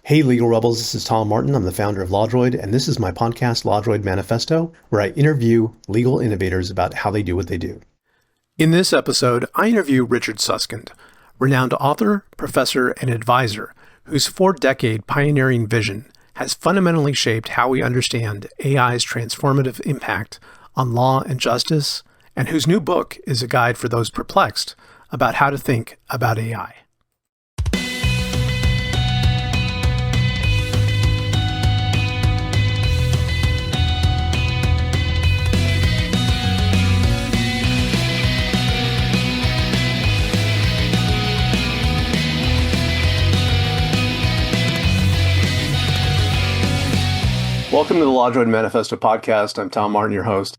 Hey, Legal Rebels, this is Tom Martin. I'm the founder of LawDroid, and this is my podcast, LawDroid Manifesto, where I interview legal innovators about how they do what they do. In this episode, I interview Richard Susskind, renowned author, professor, and advisor, whose 4-decade pioneering vision has fundamentally shaped how we understand AI's transformative impact on law and justice, and whose new book is a guide for those perplexed about how to think about AI. Welcome to the LawDroid Manifesto podcast. I'm Tom Martin, your host.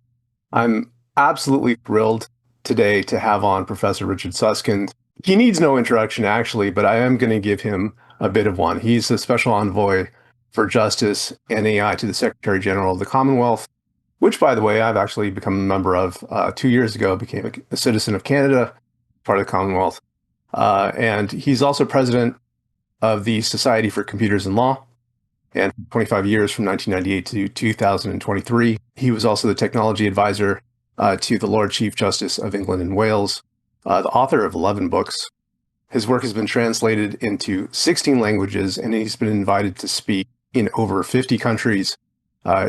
I'm absolutely thrilled today to have on Professor Richard Susskind. He needs no introduction, actually, but I am going to give him a bit of one. He's the Special Envoy for Justice and AI to the Secretary General of the Commonwealth, which, by the way, I've actually become a member of 2 years ago, became a citizen of Canada, part of the Commonwealth. And he's also president of the Society for Computers and Law. And 25 years from 1998 to 2023. He was also the technology advisor to the Lord Chief Justice of England and Wales, the author of 11 books. His work has been translated into 16 languages, and he's been invited to speak in over 50 countries.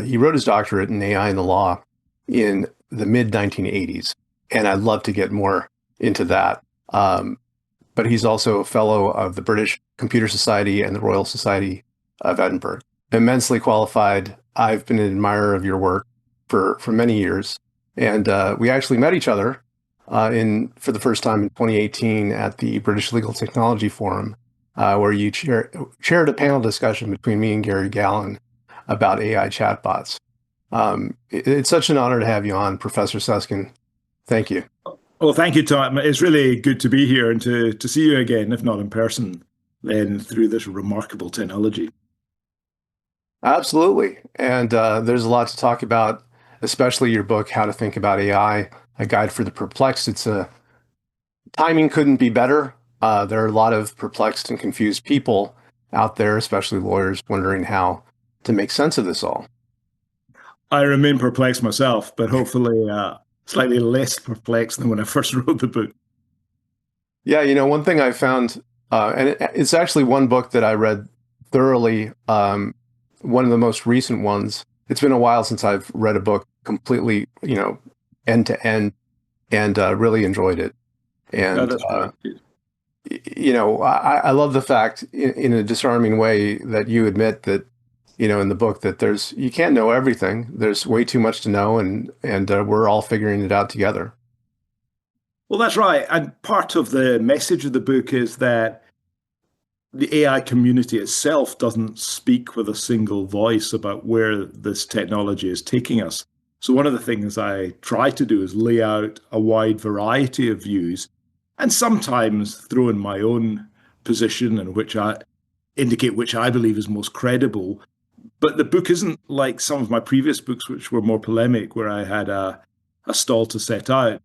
He wrote his doctorate in AI and the law in the mid-1980s, and I'd love to get more into that. But he's also a fellow of the British Computer Society and the Royal Society of Edinburgh. Immensely qualified. I've been an admirer of your work for many years. And we actually met each other for the first time in 2018 at the British Legal Technology Forum, where you chaired a panel discussion between me and Gary Gallen about AI chatbots. It's such an honor to have you on, Professor Susskind. Thank you. Well, thank you, Tom. It's really good to be here and to see you again, if not in person, then through this remarkable technology. Absolutely. And there's a lot to talk about, especially your book, How to Think About AI, a guide for the perplexed. Timing couldn't be better. There are a lot of perplexed and confused people out there, especially lawyers, wondering how to make sense of this all. I remain perplexed myself, but hopefully slightly less perplexed than when I first wrote the book. Yeah, one thing I found, and it's actually one book that I read thoroughly, one of the most recent ones. It's been a while since I've read a book completely, end to end, and really enjoyed it. And, I love the fact in a disarming way that you admit that, in the book that you can't know everything. There's way too much to know, and we're all figuring it out together. Well, that's right. And part of the message of the book is that the AI community itself doesn't speak with a single voice about where this technology is taking us. So one of the things I try to do is lay out a wide variety of views and sometimes throw in my own position and which I indicate which I believe is most credible. But the book isn't like some of my previous books, which were more polemic, where I had a stall to set out.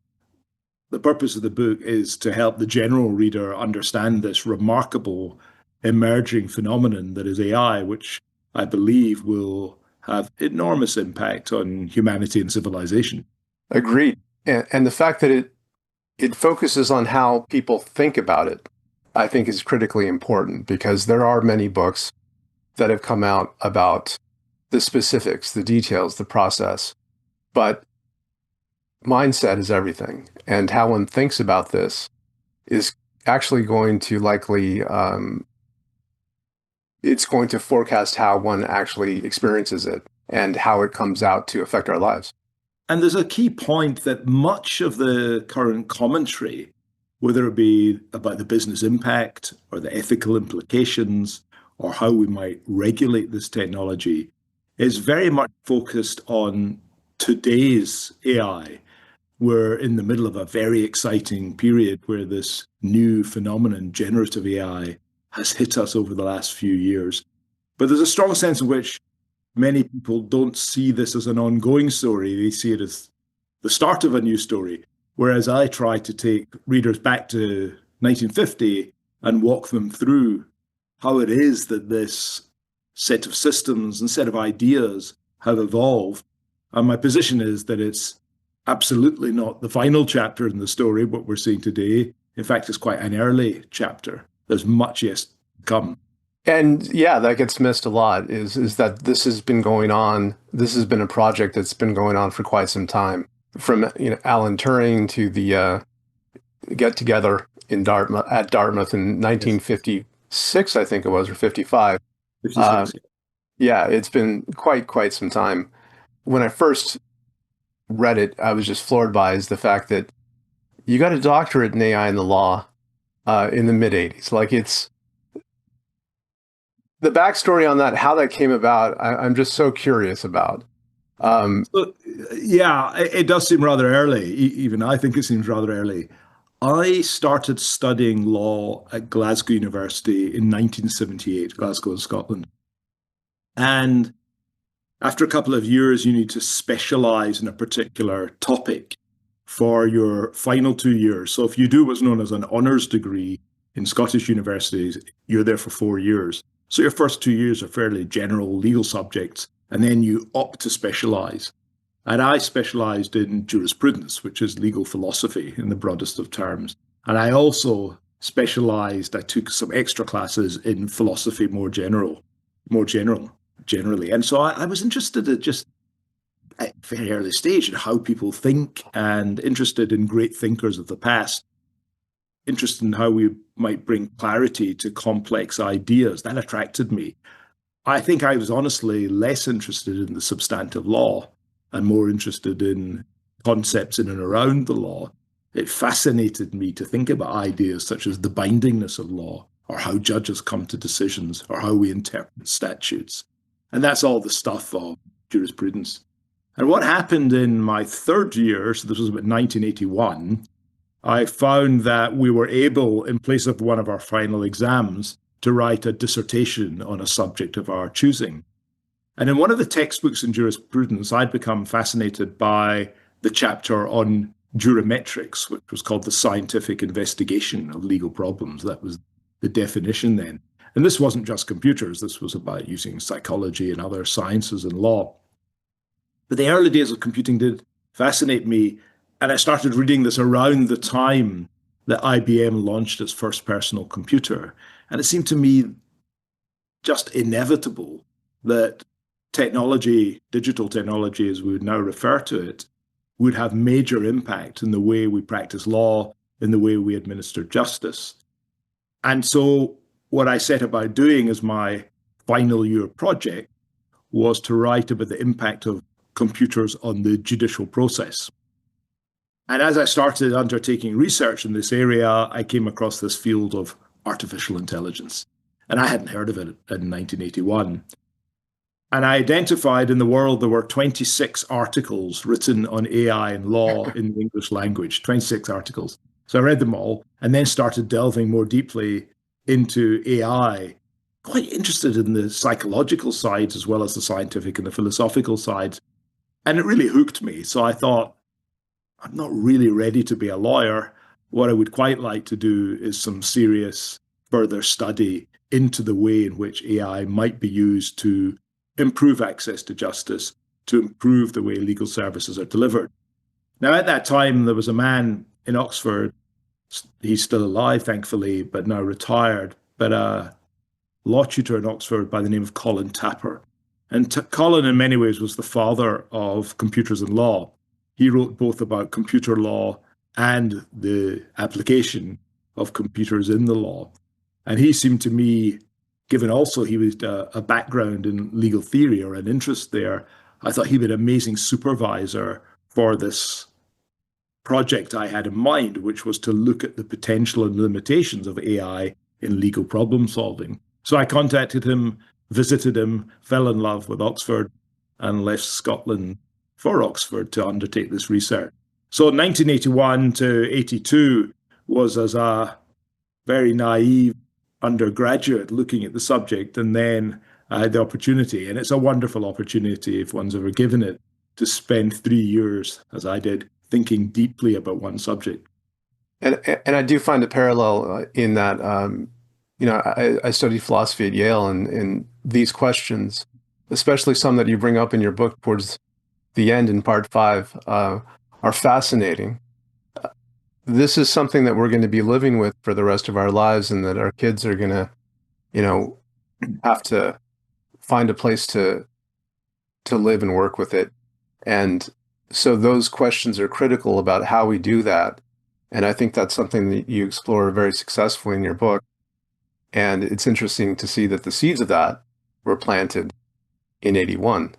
The purpose of the book is to help the general reader understand this remarkable emerging phenomenon that is AI, which I believe will have enormous impact on humanity and civilization. Agreed. And the fact that it focuses on how people think about it, I think is critically important, because there are many books that have come out about the specifics, the details, the process. But mindset is everything. And how one thinks about this is actually going to likely it's going to forecast how one actually experiences it and how it comes out to affect our lives. And there's a key point that much of the current commentary, whether it be about the business impact or the ethical implications or how we might regulate this technology, is very much focused on today's AI. We're in the middle of a very exciting period where this new phenomenon, generative AI, has hit us over the last few years. But there's a strong sense in which many people don't see this as an ongoing story. They see it as the start of a new story. Whereas I try to take readers back to 1950 and walk them through how it is that this set of systems and set of ideas have evolved. And my position is that it's absolutely not the final chapter in the story, what we're seeing today. In fact, it's quite an early chapter. There's much yet to come. And yeah, that gets missed a lot is that this has been going on. This has been a project that's been going on for quite some time. From Alan Turing to the get together in Dartmouth in Yes, 1956, I think it was, or 55. Uh, 56. yeah, it's been quite some time. When I first read it, I was just floored by is the fact that you got a doctorate in AI and the law in the mid 80s. Like it's the backstory on that, how that came about. I'm just so curious about. Um, So, yeah, it does seem rather early. Even I think it seems rather early. I started studying law at Glasgow University in 1978, Glasgow, Scotland. And after a couple of years, you need to specialize in a particular topic for your final 2 years. So if you do what's known as an honours degree in Scottish universities, you're there for 4 years. So your first 2 years are fairly general legal subjects, and then you opt to specialize. And I specialized in jurisprudence, which is legal philosophy in the broadest of terms. And I also specialized, I took some extra classes in philosophy generally. And so I was interested at just at a very early stage in how people think and interested in great thinkers of the past, interested in how we might bring clarity to complex ideas. That attracted me. I think I was honestly less interested in the substantive law and more interested in concepts in and around the law. It fascinated me to think about ideas such as the bindingness of law, or how judges come to decisions, or how we interpret statutes. And that's all the stuff of jurisprudence. And what happened in my third year, so this was about 1981, I found that we were able, in place of one of our final exams, to write a dissertation on a subject of our choosing. And in one of the textbooks in jurisprudence, I'd become fascinated by the chapter on jurimetrics, which was called the scientific investigation of legal problems. That was the definition then. And this wasn't just computers, this was about using psychology and other sciences and law. But the early days of computing did fascinate me. And I started reading this around the time that IBM launched its first personal computer. And it seemed to me just inevitable that technology, digital technology as we would now refer to it, would have major impact in the way we practice law, in the way we administer justice. And so what I set about doing as my final year project was to write about the impact of computers on the judicial process. And as I started undertaking research in this area, I came across this field of artificial intelligence. And I hadn't heard of it in 1981. And I identified in the world there were 26 articles written on AI and law in the English language, 26 articles. So I read them all and then started delving more deeply into AI, quite interested in the psychological sides as well as the scientific and the philosophical sides. And it really hooked me. So I thought, I'm not really ready to be a lawyer. What I would quite like to do is some serious further study into the way in which AI might be used to improve access to justice, to improve the way legal services are delivered. Now, at that time, there was a man in Oxford. He's still alive, thankfully, but now retired, but a law tutor in Oxford by the name of Colin Tapper. And Colin, in many ways, was the father of computers and law. He wrote both about computer law and the application of computers in the law. And he seemed to me, given also he was a background in legal theory or an interest there, I thought he'd be an amazing supervisor for this project I had in mind, which was to look at the potential and limitations of AI in legal problem solving. So I contacted him, visited him, fell in love with Oxford, and left Scotland for Oxford to undertake this research. So 1981 to 82 was as a very naive undergraduate looking at the subject, and then I had the opportunity, and it's a wonderful opportunity if one's ever given it, to spend 3 years, as I did, thinking deeply about one subject. and I do find a parallel in that I studied philosophy at Yale, and these questions, especially some that you bring up in your book towards the end in part five, are fascinating. This is something that we're going to be living with for the rest of our lives, and that our kids are going to, you know, have to find a place to live and work with it. And so those questions are critical about how we do that. And I think that's something that you explore very successfully in your book. And it's interesting to see that the seeds of that were planted in 81.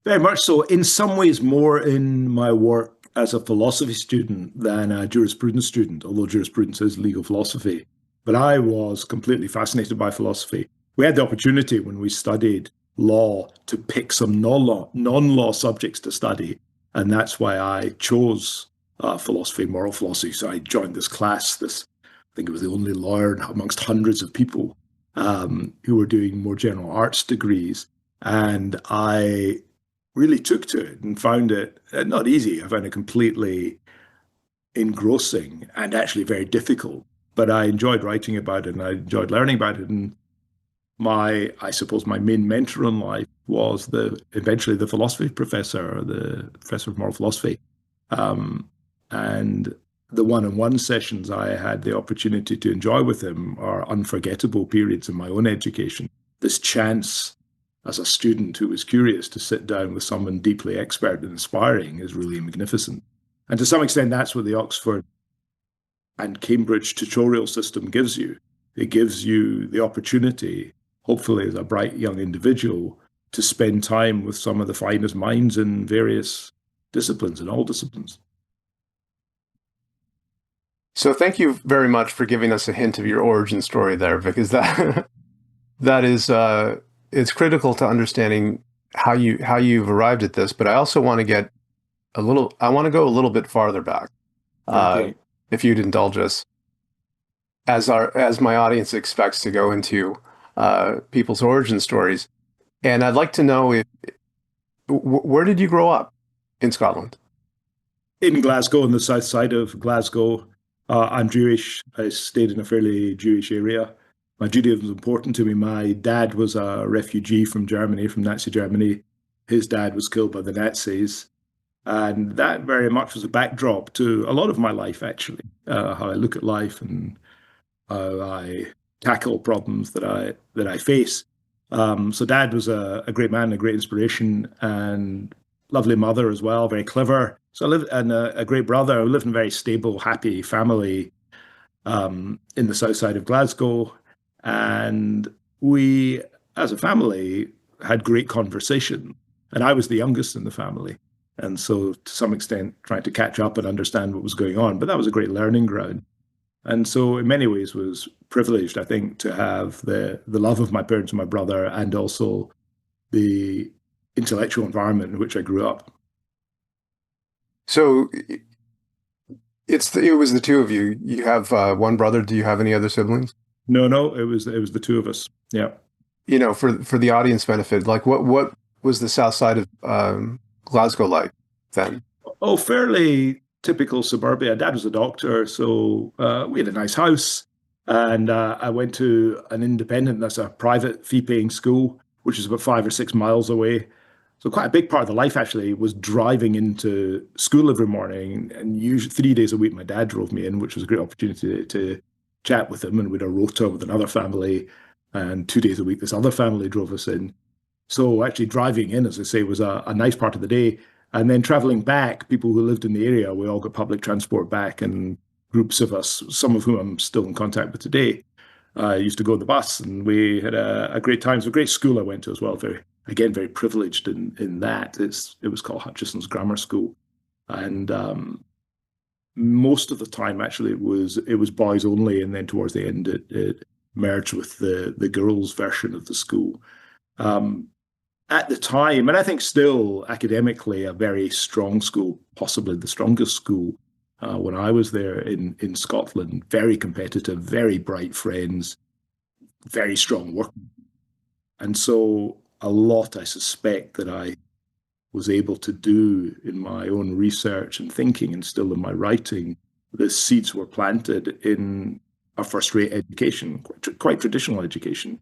Very much so. In some ways, more in my work as a philosophy student than a jurisprudence student, although jurisprudence is legal philosophy. But I was completely fascinated by philosophy. We had the opportunity when we studied law to pick some non-law subjects to study. And that's why I chose philosophy, moral philosophy. So I joined this class, I think it was the only lawyer amongst hundreds of people who were doing more general arts degrees. And I really took to it and found it not easy. I found it completely engrossing and actually very difficult. But I enjoyed writing about it and I enjoyed learning about it. And I suppose my main mentor in life was eventually the philosophy professor, the professor of moral philosophy. And the one-on-one sessions I had the opportunity to enjoy with him are unforgettable periods in my own education. This chance as a student who was curious to sit down with someone deeply expert and inspiring is really magnificent. And to some extent, that's what the Oxford and Cambridge tutorial system gives you. It gives you the opportunity, hopefully as a bright young individual, to spend time with some of the finest minds in various disciplines, in all disciplines. So thank you very much for giving us a hint of your origin story there, because that is it's critical to understanding how you've arrived at this. But I also want to I want to go a little bit farther back, Okay. if you'd indulge us, as my audience expects to go into people's origin stories. And I'd like to know where did you grow up in Scotland? In Glasgow, on the south side of Glasgow. I'm Jewish. I stayed in a fairly Jewish area. My Judaism was important to me. My dad was a refugee from Germany, from Nazi Germany. His dad was killed by the Nazis. And that very much was a backdrop to a lot of my life, actually, how I look at life and how I tackle problems that I face. So dad was a great man, a great inspiration, and lovely mother as well, very clever. So I lived, and a great brother. I lived in a very stable, happy family in the south side of Glasgow. And we, as a family, had great conversation. And I was the youngest in the family. And so, to some extent, trying to catch up and understand what was going on. But that was a great learning ground. And so, in many ways, was privileged, I think, to have the love of my parents and my brother, and also the intellectual environment in which I grew up. So it was the two of you. You have one brother. Do you have any other siblings? No, it was the two of us. Yeah. For the audience benefit, like what was the south side of Glasgow like then? Oh, fairly typical suburbia. Dad was a doctor, so we had a nice house, and I went to an independent, that's a private fee-paying school, which is about 5 or 6 miles away. So quite a big part of the life actually was driving into school every morning, and usually 3 days a week my dad drove me in, which was a great opportunity to chat with him, and we had a rota with another family, and 2 days a week this other family drove us in. So actually driving in, as I say, was a nice part of the day. And then traveling back, people who lived in the area, we all got public transport back, and groups of us, some of whom I'm still in contact with today, used to go on the bus, and we had a great time. It's a great school I went to as well. Very privileged in that. It was called Hutcheson's Grammar School, and most of the time actually it was boys only, and then towards the end it merged with the girls' version of the school. At the time, and I think still academically, a very strong school, possibly the strongest school when I was there in Scotland. Very competitive, very bright friends, very strong work. And so a lot, I suspect, that I was able to do in my own research and thinking and still in my writing, the seeds were planted in a first-rate education, quite traditional education.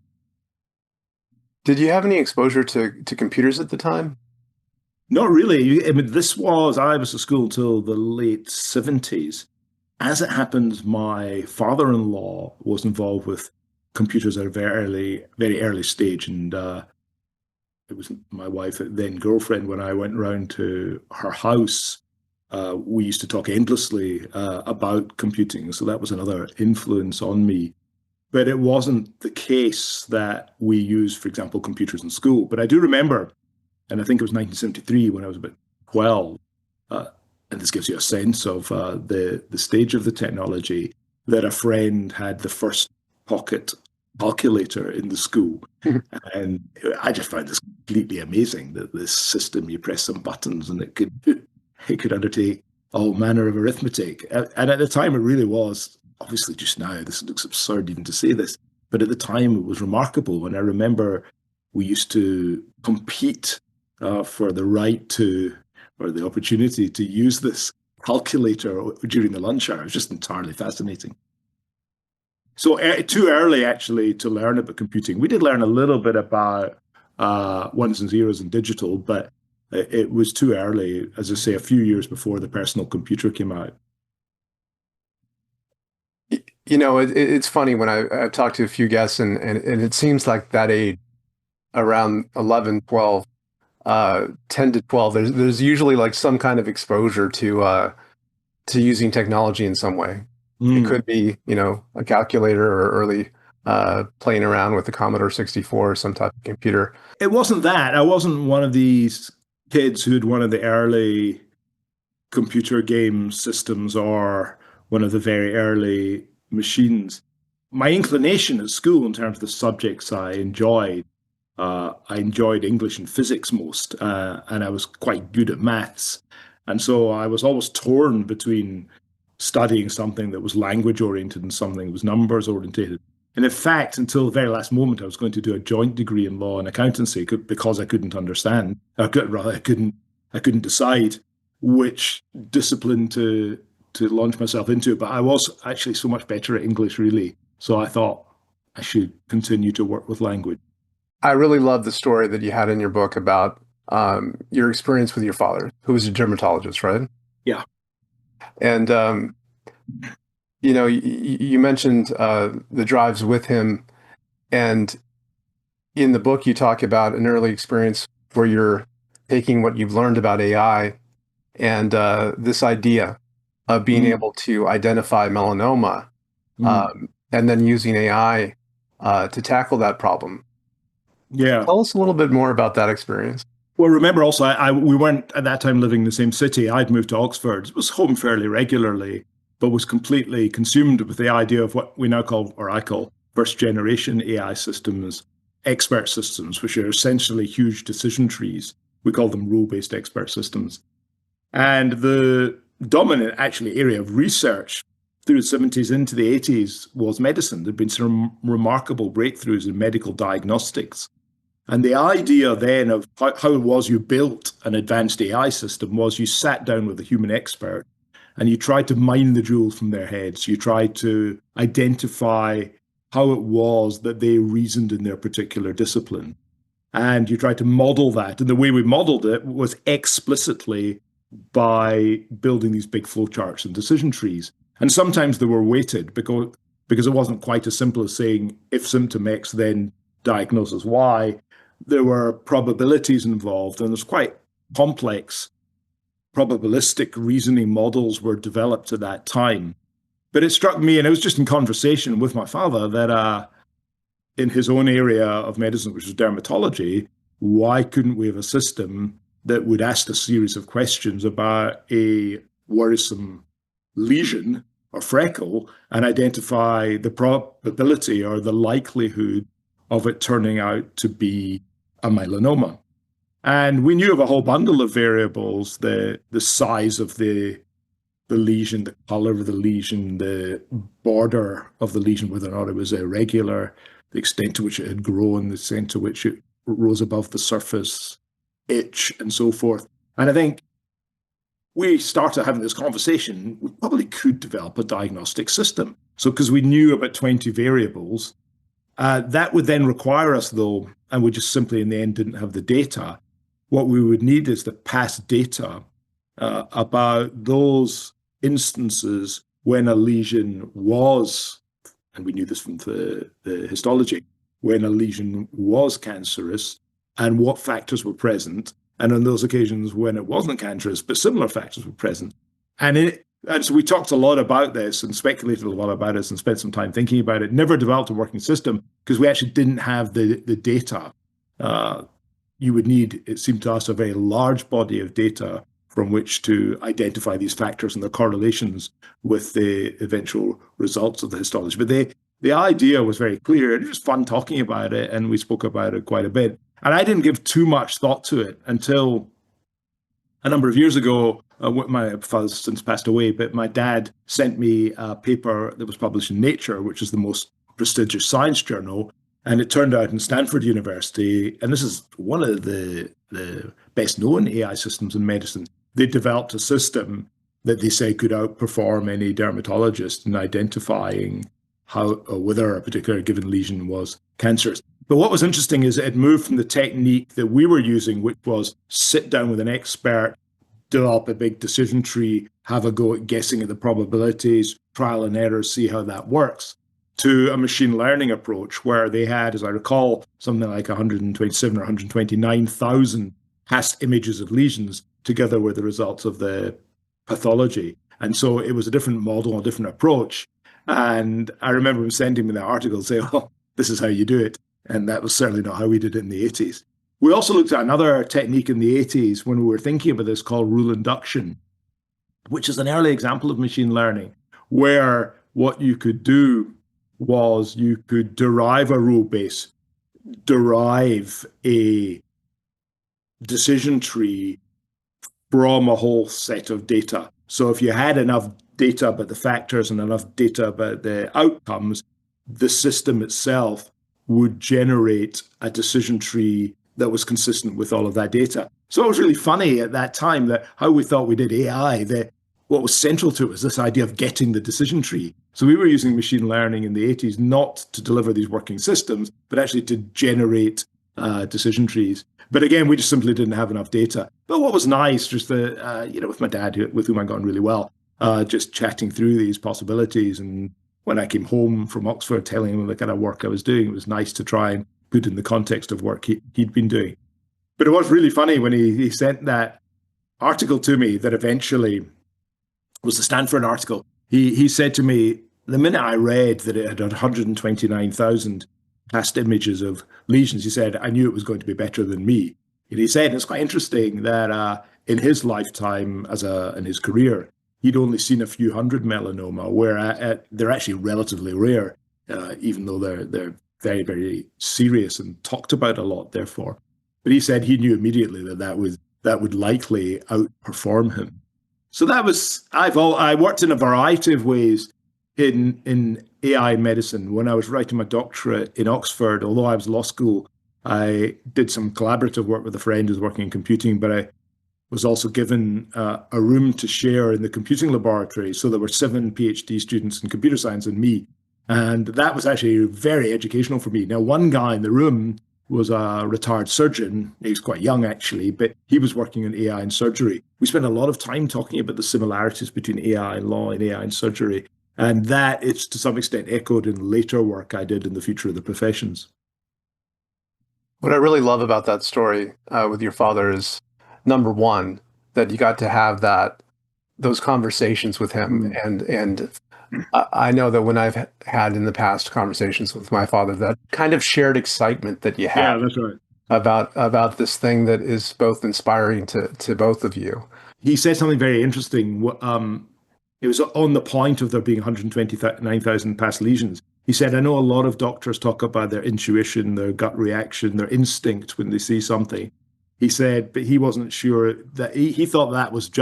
Did you have any exposure to computers at the time? Not really. I mean, I was at school till the late 70s. As it happens, my father-in-law was involved with computers at a very early stage, and it was my wife, then girlfriend, when I went round to her house. We used to talk endlessly about computing, so that was another influence on me. But it wasn't the case that we used, for example, computers in school. But I do remember, and I think it was 1973 when I was about 12, uh, and this gives you a sense of the stage of the technology, that a friend had the first pocket calculator in the school. And I just found this completely amazing, that this system, you press some buttons and it could undertake all manner of arithmetic. And at the time, it really was. Obviously, just now, this looks absurd even to say this, but at the time, it was remarkable. And I remember we used to compete for the right to, or the opportunity to use this calculator during the lunch hour. It was just entirely fascinating. So too early, actually, to learn about computing. We did learn a little bit about ones and zeros and digital, but it was too early, as I say, a few years before the personal computer came out. It's funny when I've talked to a few guests, and it seems like that age, around 11, 12, 10 to 12, there's usually like some kind of exposure to using technology in some way. It Mm. could be, a calculator, or early playing around with the Commodore 64 or some type of computer. It wasn't that. I wasn't one of these kids who had one of the early computer game systems or one of the very early machines. My inclination at school in terms of the subjects I enjoyed English and physics most, and I was quite good at maths. And so I was always torn between studying something that was language oriented and something that was numbers oriented. And in fact, until the very last moment, I was going to do a joint degree in law and accountancy because I couldn't understand. I couldn't decide which discipline to launch myself into. But I was actually so much better at English, really. So I thought I should continue to work with language. I really love the story that you had in your book about your experience with your father, who was a dermatologist, right? Yeah. And you mentioned the drives with him, and in the book you talk about an early experience where you're taking what you've learned about AI and this idea of being Mm, able to identify melanoma, mm. and then using AI to tackle that problem. Yeah. Tell us a little bit more about that experience. Well, remember also, we weren't at that time living in the same city. I'd moved to Oxford, was home fairly regularly, but was completely consumed with the idea of what we now call, or I call, first generation AI systems, expert systems, which are essentially huge decision trees. We call them rule based expert systems. And the dominant, actually, area of research through the 70s into the 80s was medicine. There'd been some remarkable breakthroughs in medical diagnostics, and the idea then of how it was you built an advanced AI system was you sat down with a human expert and you tried to mine the jewels from their heads. You tried to identify how it was that they reasoned in their particular discipline. And you tried to model that. And the way we modeled it was explicitly by building these big flowcharts and decision trees. And sometimes they were weighted because it wasn't quite as simple as saying if symptom X, then diagnosis Y. There were probabilities involved, and there's quite complex probabilistic reasoning models were developed at that time. But it struck me, and it was just in conversation with my father, that in his own area of medicine, which is dermatology, why couldn't we have a system that would ask a series of questions about a worrisome lesion or freckle and identify the probability or the likelihood of it turning out to be a melanoma? And we knew of a whole bundle of variables, the size of the lesion, the color of the lesion, the border of the lesion, whether or not it was irregular, the extent to which it had grown, the extent to which it rose above the surface, itch, and so forth. And I think we started having this conversation, we probably could develop a diagnostic system. So, because we knew about 20 variables, that would then require us, though, and we just simply in the end didn't have the data. What we would need is the past data about those instances when a lesion was, and we knew this from the histology, when a lesion was cancerous and what factors were present. And on those occasions when it wasn't cancerous, but similar factors were present. And so we talked a lot about this and speculated a lot about this and spent some time thinking about it. Never developed a working system because we actually didn't have the data. You would need, it seemed to us, a very large body of data from which to identify these factors and their correlations with the eventual results of the histology. But the idea was very clear. It was fun talking about it, and we spoke about it quite a bit. And I didn't give too much thought to it until a number of years ago. My father's since passed away, but my dad sent me a paper that was published in Nature, which is the most prestigious science journal. And it turned out in Stanford University, and this is one of the best known AI systems in medicine, they developed a system that they say could outperform any dermatologist in identifying how whether a particular given lesion was cancerous. But what was interesting is it moved from the technique that we were using, which was sit down with an expert, develop a big decision tree, have a go at guessing at the probabilities, trial and error, see how that works, to a machine learning approach where they had, as I recall, something like 127 or 129,000 past images of lesions together with the results of the pathology. And so it was a different model, a different approach. And I remember him sending me that article saying, oh, this is how you do it. And that was certainly not how we did it in the 80s. We also looked at another technique in the 80s when we were thinking about this called rule induction, which is an early example of machine learning, where what you could do was you could derive a rule base, derive a decision tree from a whole set of data. So if you had enough data about the factors and enough data about the outcomes, the system itself would generate a decision tree that was consistent with all of that data. So it was really funny at that time that how we thought we did AI, that what was central to it was this idea of getting the decision tree. So we were using machine learning in the 80s not to deliver these working systems, but actually to generate decision trees. But again, we just simply didn't have enough data. But what was nice, just with my dad, with whom I got on really well, just chatting through these possibilities. And when I came home from Oxford, telling him the kind of work I was doing, it was nice to try and put in the context of work he'd been doing. But it was really funny when he sent that article to me that eventually was the Stanford article. He said to me, the minute I read that it had 129,000 past images of lesions, he said, I knew it was going to be better than me. And he said, and it's quite interesting that in his lifetime, in his career, he'd only seen a few hundred melanoma, where they're actually relatively rare, even though they're very, very serious and talked about a lot, therefore. But he said he knew immediately that would likely outperform him. So that was, I worked in a variety of ways in AI medicine. When I was writing my doctorate in Oxford, although I was law school, I did some collaborative work with a friend who's working in computing, but I was also given a room to share in the computing laboratory. So there were 7 PhD students in computer science and me. And that was actually very educational for me. Now, one guy in the room was a retired surgeon. He was quite young, actually, but he was working in AI and surgery. We spent a lot of time talking about the similarities between AI and law and AI and surgery. And that it's to some extent echoed in later work I did in the future of the professions. What I really love about that story with your father is, number one, that you got to have those conversations with him. And I know that when I've had in the past conversations with my father, that kind of shared excitement that you have that's right. about this thing that is both inspiring to both of you. He said something very interesting. It was on the point of there being 129,000 past lesions. He said, I know a lot of doctors talk about their intuition, their gut reaction, their instinct when they see something. He said, but he wasn't sure that he thought that was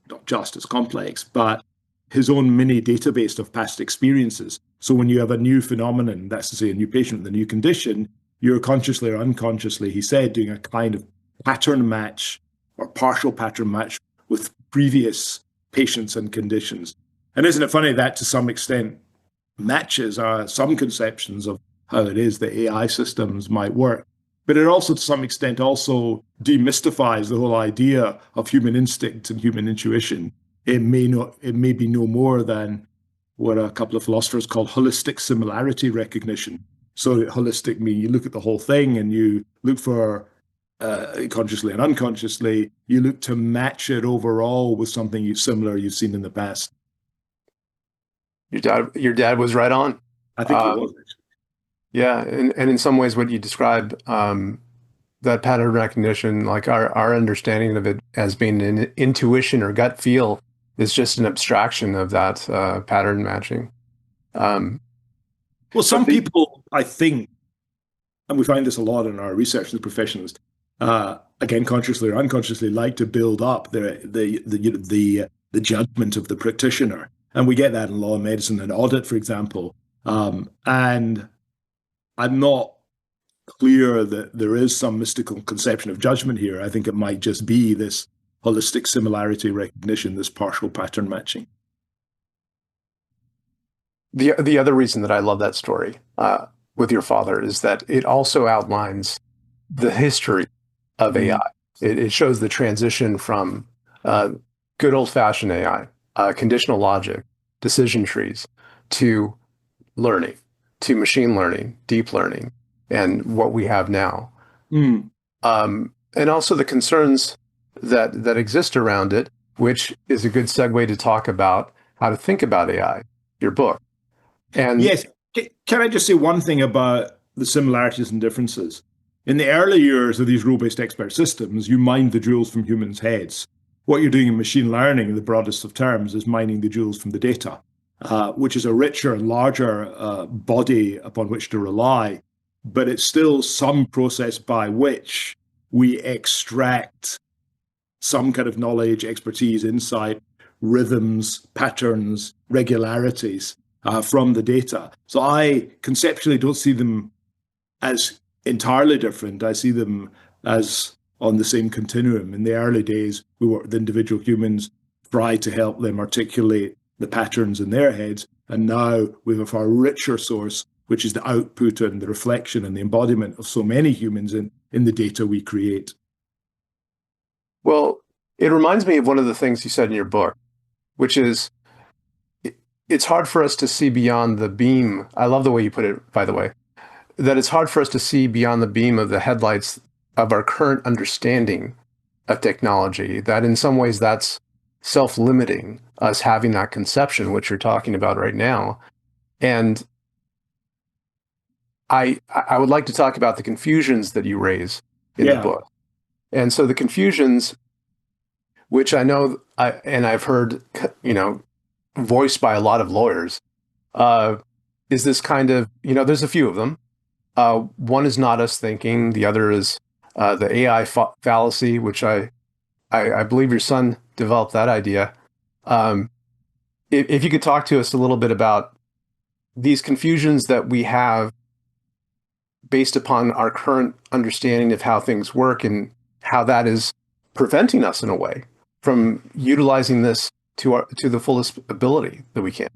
not just as complex, but his own mini database of past experiences. So when you have a new phenomenon, that's to say a new patient with a new condition, you're consciously or unconsciously, he said, doing a kind of pattern match or partial pattern match with previous patients and conditions. And isn't it funny that to some extent matches some conceptions of how it is that AI systems might work? But it also, to some extent, also demystifies the whole idea of human instinct and human intuition. It may be no more than what a couple of philosophers call holistic similarity recognition. So holistic means you look at the whole thing and you look for consciously and unconsciously, you look to match it overall with something similar you've seen in the past. Your dad was right on. I think he was, actually. Yeah, and in some ways, what you described, that pattern recognition, like our understanding of it as being an intuition or gut feel, is just an abstraction of that pattern matching. Well, some people, I think, and we find this a lot in our research as professionals, again, consciously or unconsciously, like to build up the judgment of the practitioner, and we get that in law, medicine, and audit, for example. And I'm not clear that there is some mystical conception of judgment here. I think it might just be this holistic similarity recognition, this partial pattern matching. The other reason that I love that story with your father is that it also outlines the history of AI. It shows the transition from good old-fashioned AI, conditional logic, decision trees, to learning, to machine learning, deep learning, and what we have now. And also the concerns that exist around it, which is a good segue to talk about how to think about AI, your book. And yes, can I just say one thing about the similarities and differences? In the early years of these rule-based expert systems, you mined the jewels from humans' heads. What you're doing in machine learning, in the broadest of terms, is mining the jewels from the data, which is a richer and larger body upon which to rely. But it's still some process by which we extract some kind of knowledge, expertise, insight, rhythms, patterns, regularities from the data. So I conceptually don't see them as entirely different. I see them as on the same continuum. In the early days, we worked with individual humans, tried to help them articulate the patterns in their heads. And now we have a far richer source, which is the output and the reflection and the embodiment of so many humans in the data we create. well, it reminds me of one of the things you said in your book, which is it's hard for us to see beyond the beam. I love the way you put it, by the way, that it's hard for us to see beyond the beam of the headlights of our current understanding of technology, that in some ways that's self-limiting, us having that conception, which you're talking about right now. And I would like to talk about the confusions that you raise in the book. And so the confusions, which I know, and I've heard, voiced by a lot of lawyers, is this kind of, there's a few of them. One is not us thinking. The other is the AI fallacy, which I believe your son developed that idea. If you could talk to us a little bit about these confusions that we have based upon our current understanding of how things work and how that is preventing us in a way from utilizing this to the fullest ability that we can.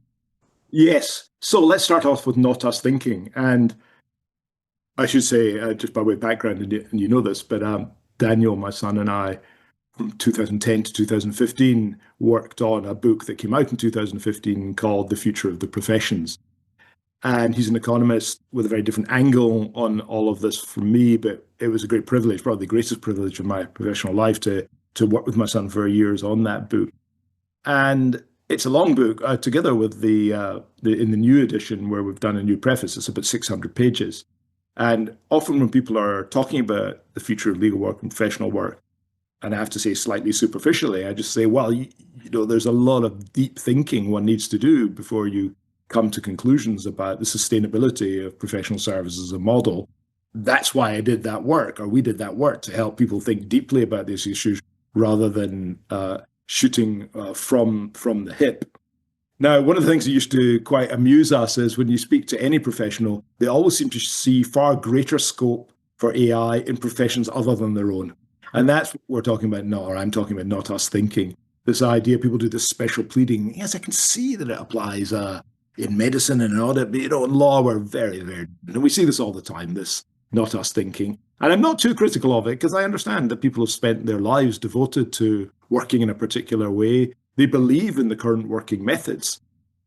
Yes. So let's start off with not us thinking. And I should say, just by way of background, and you know this, but Daniel, my son, and I, from 2010 to 2015, worked on a book that came out in 2015 called The Future of the Professions. And he's an economist with a very different angle on all of this from me, but it was a great privilege, probably the greatest privilege of my professional life, to work with my son for years on that book. And it's a long book, together with in the new edition where we've done a new preface. It's about 600 pages. And often when people are talking about the future of legal work and professional work, and I have to say slightly superficially, I just say, well, there's a lot of deep thinking one needs to do before you come to conclusions about the sustainability of professional services as a model. That's why I did that work, or we did that work, to help people think deeply about these issues rather than shooting from the hip. Now, one of the things that used to quite amuse us is when you speak to any professional, they always seem to see far greater scope for AI in professions other than their own. And that's what we're talking about now, or I'm talking about not us thinking. this idea, people do this special pleading. Yes, I can see that it applies in medicine and in audit, but in law, we're very, very, and we see this all the time, this not us thinking. And I'm not too critical of it because I understand that people have spent their lives devoted to working in a particular way. They believe in the current working methods.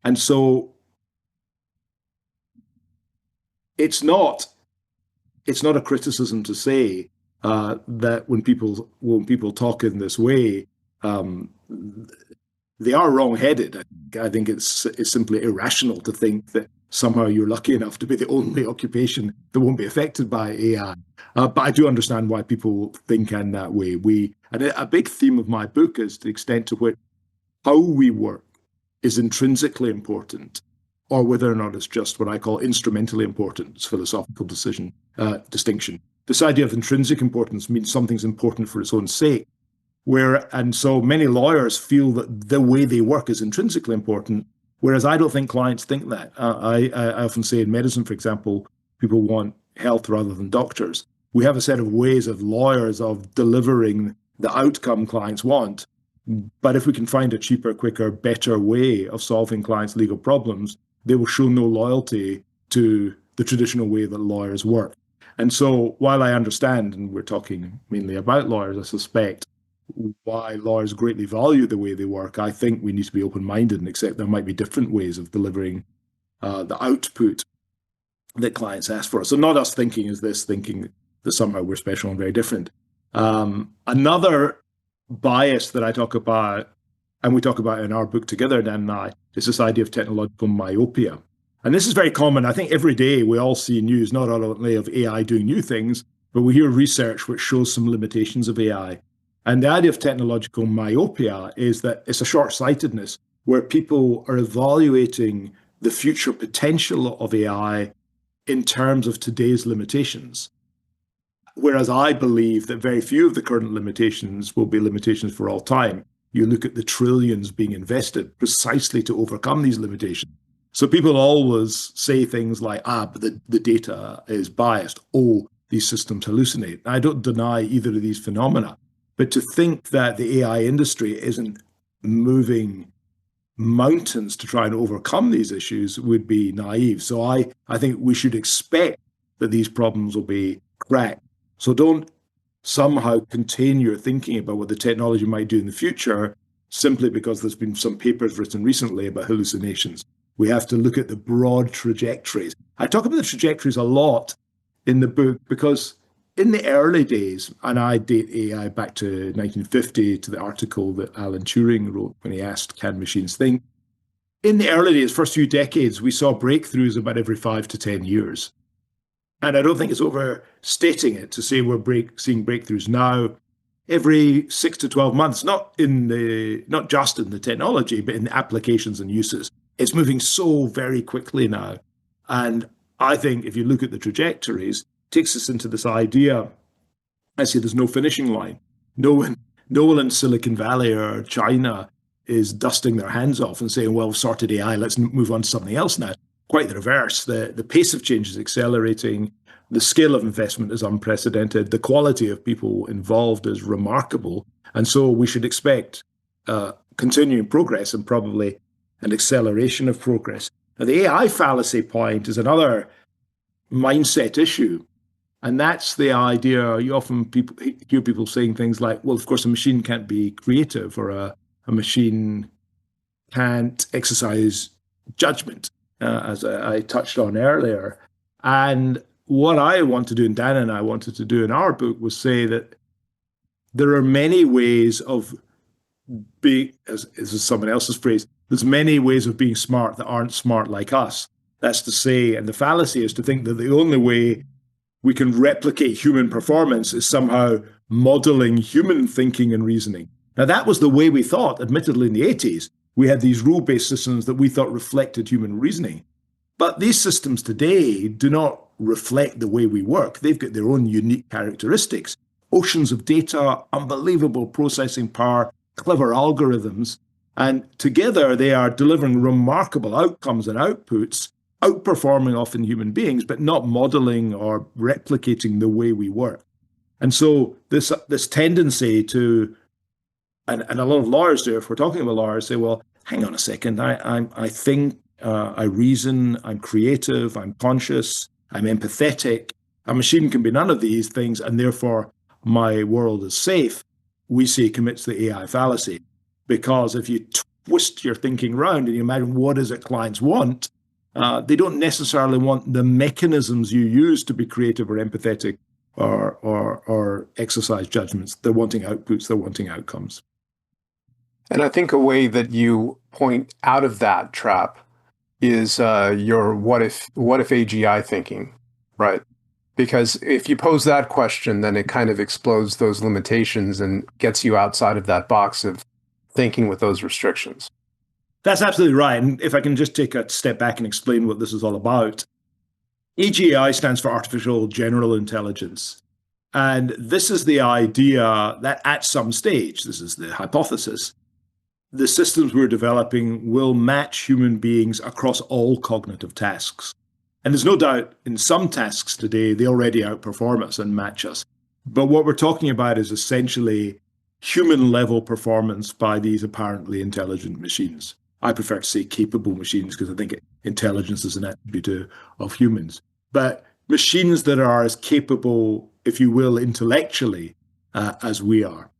And so it's not a criticism to say that when people talk in this way, they are wrong-headed. I think it's simply irrational to think that somehow you're lucky enough to be the only occupation that won't be affected by AI. But I do understand why people think in that way. And a big theme of my book is the extent to which how we work is intrinsically important, or whether or not it's just what I call instrumentally important. It's philosophical distinction. This idea of intrinsic importance means something's important for its own sake. And so many lawyers feel that the way they work is intrinsically important, whereas I don't think clients think that. I often say in medicine, for example, people want health rather than doctors. We have a set of ways of lawyers of delivering the outcome clients want. But if we can find a cheaper, quicker, better way of solving clients' legal problems, they will show no loyalty to the traditional way that lawyers work. And so while I understand, and we're talking mainly about lawyers, I suspect, why lawyers greatly value the way they work, I think we need to be open-minded and accept there might be different ways of delivering the output that clients ask for. So not us thinking is this, thinking that somehow we're special and very different. Another bias that I talk about, and we talk about in our book together, Dan and I, is this idea of technological myopia. And this is very common. I think every day we all see news, not only of AI doing new things, but we hear research which shows some limitations of AI. And the idea of technological myopia is that it's a short-sightedness where people are evaluating the future potential of AI in terms of today's limitations. Whereas I believe that very few of the current limitations will be limitations for all time. You look at the trillions being invested precisely to overcome these limitations. So people always say things like, but the data is biased. Oh, these systems hallucinate. I don't deny either of these phenomena. But to think that the AI industry isn't moving mountains to try and overcome these issues would be naive. So I think we should expect that these problems will be cracked. So don't somehow contain your thinking about what the technology might do in the future simply because there's been some papers written recently about hallucinations. We have to look at the broad trajectories. I talk about the trajectories a lot in the book because in the early days, and I date AI back to 1950, to the article that Alan Turing wrote when he asked, can machines think? In the early days, first few decades, we saw breakthroughs about every 5 to 10 years. And I don't think it's overstating it to say we're seeing breakthroughs now every 6 to 12 months, not just in the technology, but in the applications and uses. It's moving so very quickly now. And I think if you look at the trajectories, takes us into this idea. I say there's no finishing line. No one in Silicon Valley or China is dusting their hands off and saying, well, we've sorted AI, let's move on to something else now. Quite the reverse. The pace of change is accelerating. The scale of investment is unprecedented. The quality of people involved is remarkable. And so we should expect continuing progress and probably an acceleration of progress. Now, the AI fallacy point is another mindset issue. And that's the idea. You often hear people saying things like, well, of course, a machine can't be creative, or a machine can't exercise judgment, as I touched on earlier. And what I want to do, and Dan and I wanted to do in our book, was say that there are many ways of being, as is someone else's phrase, there's many ways of being smart that aren't smart like us. That's to say, and the fallacy is to think that the only way we can replicate human performance is somehow modeling human thinking and reasoning. Now, that was the way we thought, admittedly, in the 80s. We had these rule-based systems that we thought reflected human reasoning. But these systems today do not reflect the way we work. They've got their own unique characteristics. Oceans of data, unbelievable processing power, clever algorithms. And together, they are delivering remarkable outcomes and outputs, outperforming often human beings, but not modeling or replicating the way we work. And so this tendency to and a lot of lawyers do, if we're talking about lawyers, say, well, hang on a second, I think, I reason, I'm creative, I'm conscious, I'm empathetic. A machine can be none of these things, and therefore my world is safe. We say commits the AI fallacy. Because if you twist your thinking around and you imagine what is it clients want, they don't necessarily want the mechanisms you use to be creative or empathetic or exercise judgments. They're wanting outputs, they're wanting outcomes. And I think a way that you point out of that trap is your what if AGI thinking, right? Because if you pose that question, then it kind of explodes those limitations and gets you outside of that box of thinking with those restrictions. That's absolutely right. And if I can just take a step back and explain what this is all about, AGI stands for Artificial General Intelligence. And this is the idea that at some stage, this is the hypothesis, the systems we're developing will match human beings across all cognitive tasks. And there's no doubt in some tasks today, they already outperform us and match us. But what we're talking about is essentially human level performance by these apparently intelligent machines. I prefer to say capable machines because I think intelligence is an attribute of humans. But machines that are as capable, if you will, intellectually as we are.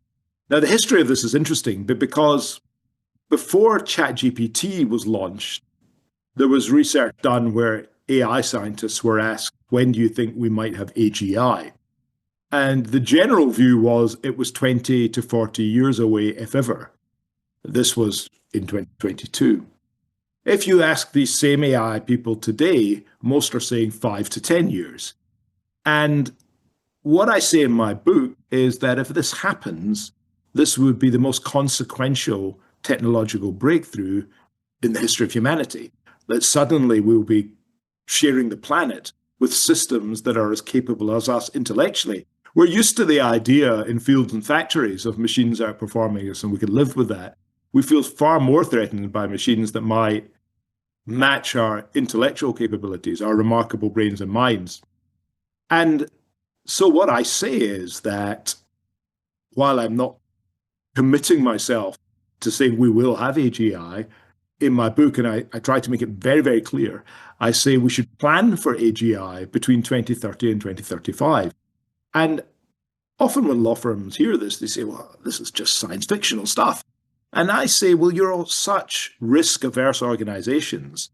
Now, the history of this is interesting, but because before ChatGPT was launched, there was research done where AI scientists were asked, when do you think we might have AGI? And the general view was it was 20 to 40 years away, if ever. This was in 2022. If you ask these same AI people today, most are saying 5 to 10 years. And what I say in my book is that if this happens, this would be the most consequential technological breakthrough in the history of humanity. That suddenly we'll be sharing the planet with systems that are as capable as us intellectually. We're used to the idea in fields and factories of machines outperforming us, and we can live with that. We feel far more threatened by machines that might match our intellectual capabilities, our remarkable brains and minds. And so what I say is that while I'm not committing myself to saying we will have AGI, in my book, and I try to make it very, very clear, I say we should plan for AGI between 2030 and 2035. And often when law firms hear this, they say, well, this is just science fictional stuff. And I say, well, you're all such risk-averse organizations.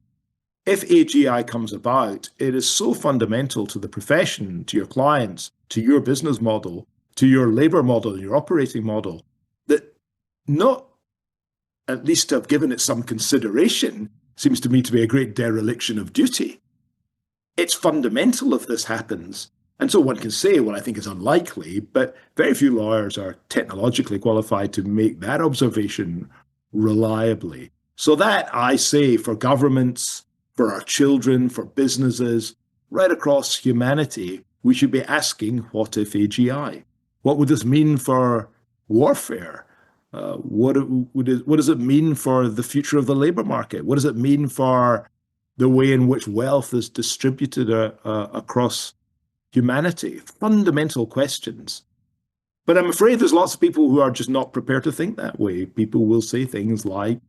If AGI comes about, it is so fundamental to the profession, to your clients, to your business model, to your labor model, your operating model, that not at least to have given it some consideration seems to me to be a great dereliction of duty. It's fundamental if this happens. And so one can say, well, I think it's unlikely, but very few lawyers are technologically qualified to make that observation reliably. So that, I say, for governments, for our children, for businesses, right across humanity, we should be asking, what if AGI? What would this mean for warfare? What does it mean for the future of the labor market? What does it mean for the way in which wealth is distributed across humanity? Fundamental questions. But I'm afraid there's lots of people who are just not prepared to think that way. People will say things like,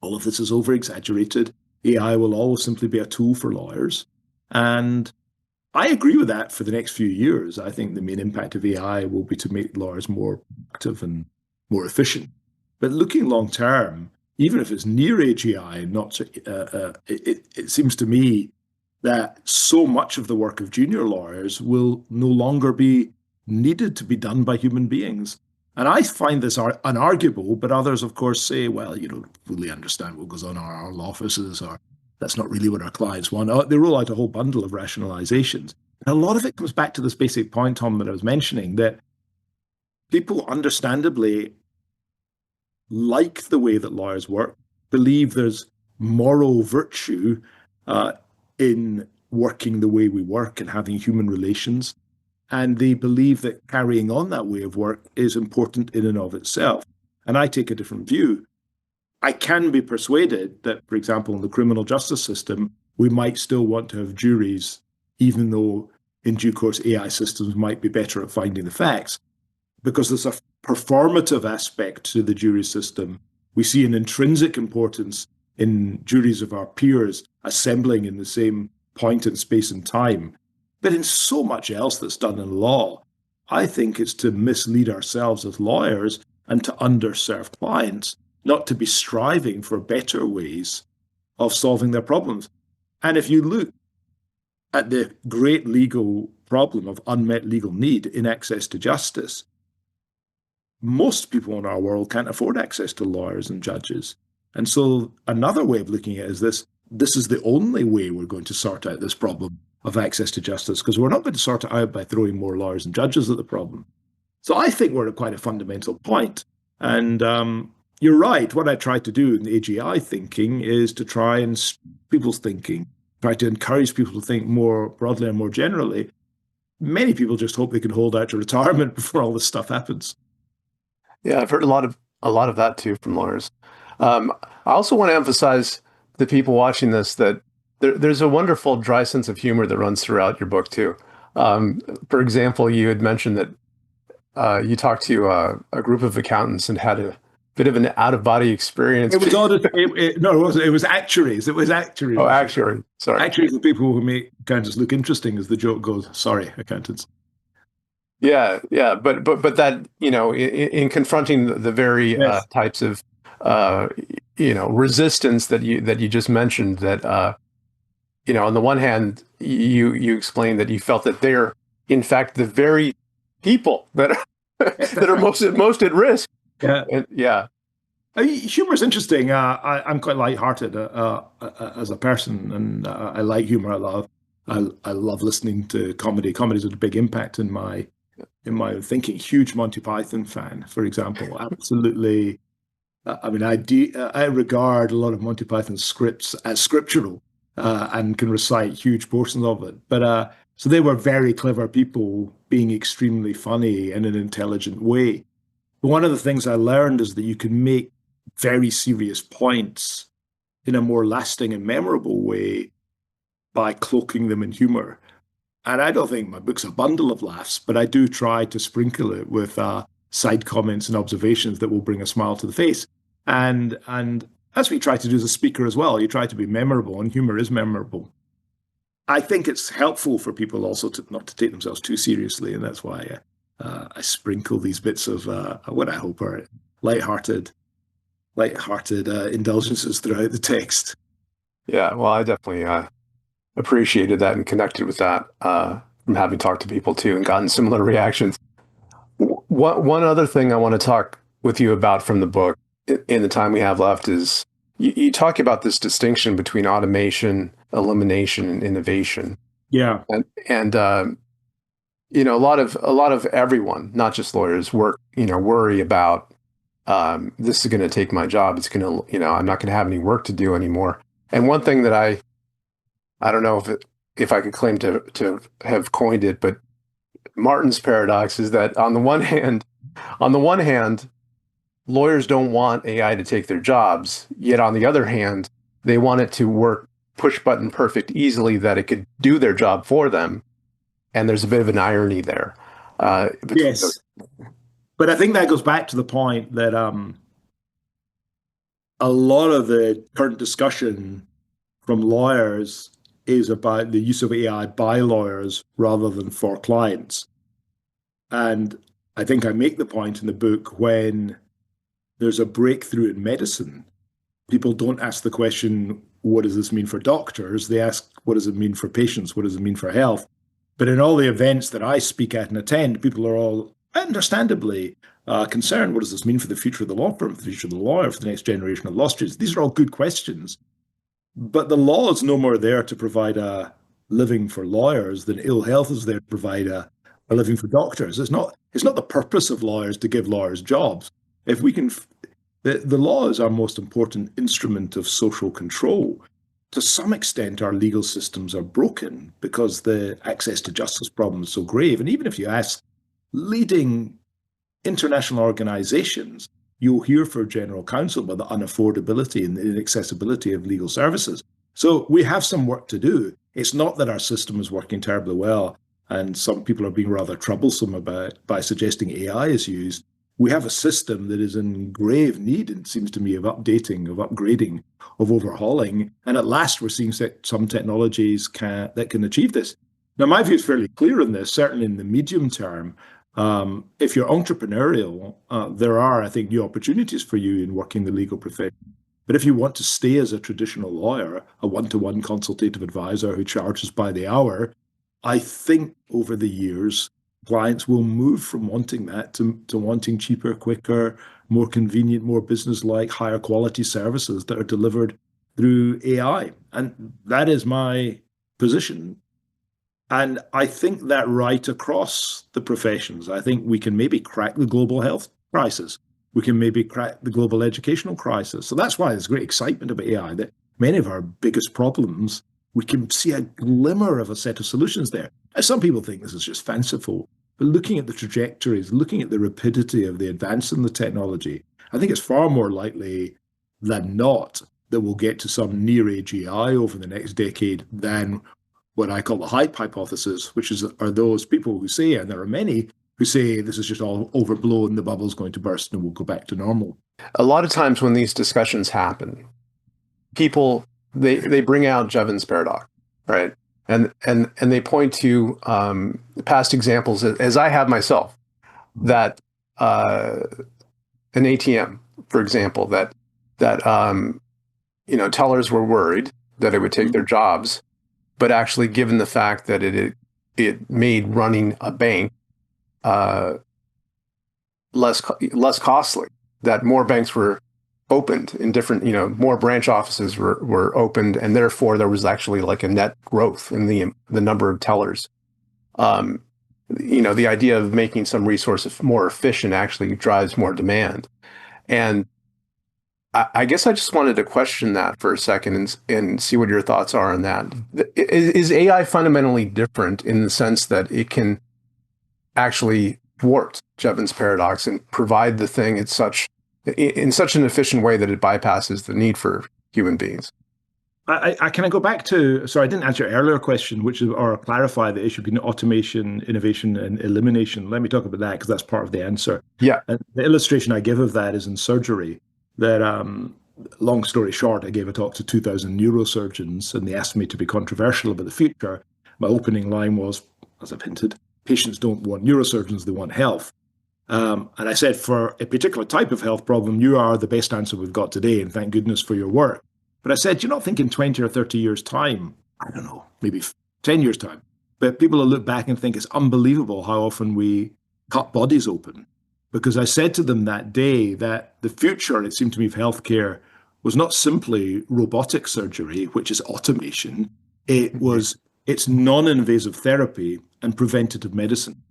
all of this is over-exaggerated. AI will always simply be a tool for lawyers. And I agree with that for the next few years. I think the main impact of AI will be to make lawyers more productive and more efficient. But looking long term, even if it's near AGI, it seems to me that so much of the work of junior lawyers will no longer be needed to be done by human beings. And I find this unarguable, but others, of course, say, well, you don't fully understand what goes on in our law offices, or that's not really what our clients want. They roll out a whole bundle of rationalizations. And a lot of it comes back to this basic point, Tom, that I was mentioning, that people understandably like the way that lawyers work, believe there's moral virtue in working the way we work and having human relations. And they believe that carrying on that way of work is important in and of itself. And I take a different view. I can be persuaded that, for example, in the criminal justice system, we might still want to have juries, even though in due course AI systems might be better at finding the facts. because there's a performative aspect to the jury system. We see an intrinsic importance in juries of our peers assembling in the same point in space and time. But in so much else that's done in law, I think it's to mislead ourselves as lawyers and to underserve clients, not to be striving for better ways of solving their problems. And if you look at the great legal problem of unmet legal need in access to justice, most people in our world can't afford access to lawyers and judges. And so another way of looking at it is this is the only way we're going to sort out this problem of access to justice, because we're not going to sort it out by throwing more lawyers and judges at the problem. So I think we're at quite a fundamental point. And you're right. What I try to do in the AGI thinking is to try and people's thinking, try to encourage people to think more broadly and more generally. Many people just hope they can hold out to retirement before all this stuff happens. Yeah, I've heard a lot of that too from lawyers. I also want to emphasize the people watching this that there's a wonderful dry sense of humor that runs throughout your book too. For example, you had mentioned that you talked to a group of accountants and had a bit of an out-of-body experience. It was no, it wasn't. It was actuaries. It was actuaries. Oh, actuaries. Sorry. Actuaries are people who make accountants look interesting, as the joke goes. Sorry, accountants. Yeah, but that, in confronting the very Yes. types of resistance that you just mentioned, that on the one hand you explained that you felt that they're in fact the very people that are that are most at risk. Yeah. And, yeah. Humor is interesting. I'm quite lighthearted as a person, and I like humor. I love listening to comedy. Comedy's had a big impact in my thinking. Huge Monty Python fan, for example. Absolutely. I mean, I regard a lot of Monty Python scripts as scriptural and can recite huge portions of it. But so they were very clever people being extremely funny in an intelligent way. But one of the things I learned is that you can make very serious points in a more lasting and memorable way by cloaking them in humor. And I don't think my book's a bundle of laughs, but I do try to sprinkle it with side comments and observations that will bring a smile to the face. And that's what you try to do as a speaker as well. You try to be memorable, and humor is memorable. I think it's helpful for people also to not to take themselves too seriously, and that's why I sprinkle these bits of what I hope are lighthearted indulgences throughout the text. Yeah, well, I definitely appreciated that and connected with that from having talked to people too and gotten similar reactions. One other thing I want to talk with you about from the book in the time we have left is you talk about this distinction between automation, elimination, and innovation. Yeah, and a lot of everyone, not just lawyers, worry about this is going to take my job. It's going to, I'm not going to have any work to do anymore. And one thing that I don't know if I could claim to have coined it, but Martin's paradox is that on the one hand, lawyers don't want AI to take their jobs, yet on the other hand, they want it to work push button perfect easily that it could do their job for them. And there's a bit of an irony there. Yes. But I think that goes back to the point that a lot of the current discussion from lawyers is about the use of AI by lawyers rather than for clients. And I think I make the point in the book, when there's a breakthrough in medicine, people don't ask the question, what does this mean for doctors? They ask, what does it mean for patients? What does it mean for health? But in all the events that I speak at and attend, people are all understandably concerned. What does this mean for the future of the law firm, for the future of the lawyer, for the next generation of law students? These are all good questions. But the law is no more there to provide a living for lawyers than ill health is there to provide a living for doctors. It's not the purpose of lawyers to give lawyers jobs. If we can, the law is our most important instrument of social control. To some extent, our legal systems are broken because the access to justice problem is so grave. And even if you ask leading international organizations, you'll hear from general counsel about the unaffordability and the inaccessibility of legal services. So we have some work to do. It's not that our system is working terribly well. and some people are being rather troublesome about by suggesting AI is used. We have a system that is in grave need, it seems to me, of updating, of upgrading, of overhauling. And at last, we're seeing some technologies that can achieve this. Now, my view is fairly clear on this, certainly in the medium term. If you're entrepreneurial, there are, I think, new opportunities for you in working the legal profession. But if you want to stay as a traditional lawyer, a one-to-one consultative advisor who charges by the hour, I think over the years, clients will move from wanting that to wanting cheaper, quicker, more convenient, more business-like, higher quality services that are delivered through AI. And that is my position. And I think that right across the professions. I think we can maybe crack the global health crisis. We can maybe crack the global educational crisis. So that's why there's great excitement about AI, that many of our biggest problems, we can see a glimmer of a set of solutions there. Some people think this is just fanciful, but looking at the trajectories, looking at the rapidity of the advance in the technology, I think it's far more likely than not that we'll get to some near-age AI over the next decade than what I call the hype hypothesis, which are those people who say, and there are many, who say this is just all overblown, the bubble's going to burst and we'll go back to normal. A lot of times when these discussions happen, people they bring out Jevons paradox, right? And they point to past examples, as I have myself, that an ATM, for example, that tellers were worried that it would take their jobs, but actually, given the fact that it made running a bank less costly, that more banks were opened in different, more branch offices were opened, and therefore there was actually like a net growth in the number of tellers. The idea of making some resource more efficient actually drives more demand. And I guess I just wanted to question that for a second and see what your thoughts are on that. Is AI fundamentally different in the sense that it can actually thwart Jevons paradox and provide the thing in such an efficient way that it bypasses the need for human beings? I can I go back to, sorry, I didn't answer your earlier question, which is, or clarify the issue between automation, innovation, and elimination. Let me talk about that because that's part of the answer. Yeah. And the illustration I give of that is in surgery. That, long story short, I gave a talk to 2,000 neurosurgeons, and they asked me to be controversial about the future. My opening line was, as I've hinted, patients don't want neurosurgeons, they want health. And I said, for a particular type of health problem, you are the best answer we've got today, and thank goodness for your work. But I said, do you not think in 20 or 30 years' time, I don't know, maybe 10 years' time, but people will look back and think it's unbelievable how often we cut bodies open. Because I said to them that day that the future, it seemed to me, of healthcare was not simply robotic surgery, which is automation. It's non-invasive therapy and preventative medicine.